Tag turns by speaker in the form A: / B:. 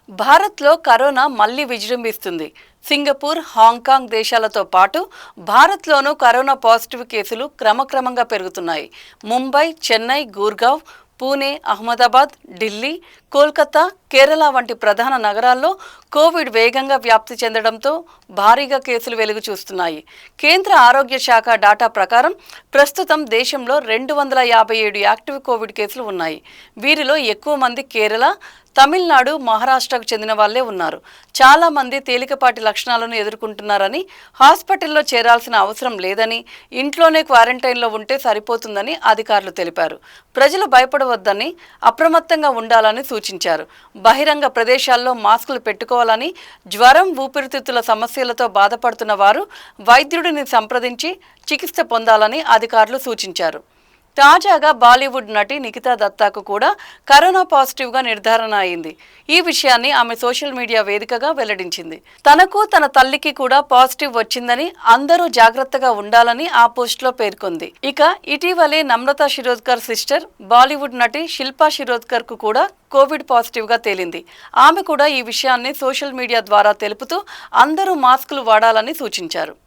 A: భారత్లో కరోనా మళ్లీ విజృంభిస్తుంది. Singapore, Hong Kong దేశాలతో పాటు భారత్లోనూ కరోనా పాజిటివ్ కేసులు క్రమక్రమంగా పెరుగుతున్నాయి. ముంబై, చెన్నై, గుర్గావ్, పూణే, అహ్మదాబాద్, ఢిల్లీ, కోల్కతా, కేరళ వంటి ప్రధాన నగరాల్లో కోవిడ్ వేగంగా వ్యాప్తి చెందడంతో భారీగా కేసులు వెలుగు చూస్తున్నాయి. కేంద్ర ఆరోగ్య శాఖ డాటా ప్రకారం ప్రస్తుతం దేశంలో 257 యాక్టివ్ కోవిడ్ కేసులు ఉన్నాయి. వీరిలో ఎక్కువ మంది కేరళ, తమిళనాడు, మహారాష్ట్రకు చెందిన వాళ్లే ఉన్నారు. చాలా మంది తేలికపాటి లక్షణాలను ఎదుర్కొంటున్నారని, హాస్పిటల్లో చేరాల్సిన అవసరం లేదని, ఇంట్లోనే క్వారంటైన్లో ఉంటే సరిపోతుందని అధికారులు తెలిపారు. ప్రజలు భయపడవద్దని, అప్రమత్తంగా ఉండాలని సూచించారు. బహిరంగ ప్రదేశాల్లో మాస్కులు పెట్టుకోవాలని, జ్వరం, ఊపిరితిత్తుల సమస్యలతో బాధపడుతున్న వారు వైద్యుడిని సంప్రదించి చికిత్స పొందాలని అధికారులు సూచించారు. తాజాగా బాలీవుడ్ నటి నిఖితా దత్తాకు కూడా కరోనా పాజిటివ్గా నిర్ధారణ అయింది. ఈ విషయాన్ని ఆమె సోషల్ మీడియా వేదికగా వెల్లడించింది. తనకు, తన తల్లికి కూడా పాజిటివ్ వచ్చిందని, అందరూ జాగ్రత్తగా ఉండాలని ఆ పోస్ట్లో పేర్కొంది. ఇక ఇటీవలే నమ్రతా శిరోద్కర్ సిస్టర్, బాలీవుడ్ నటి శిల్పా శిరోద్కర్ కు కూడా కోవిడ్ పాజిటివ్గా తేలింది. ఆమె కూడా ఈ విషయాన్ని సోషల్ మీడియా ద్వారా తెలుపుతూ అందరూ మాస్కులు వాడాలని సూచించారు.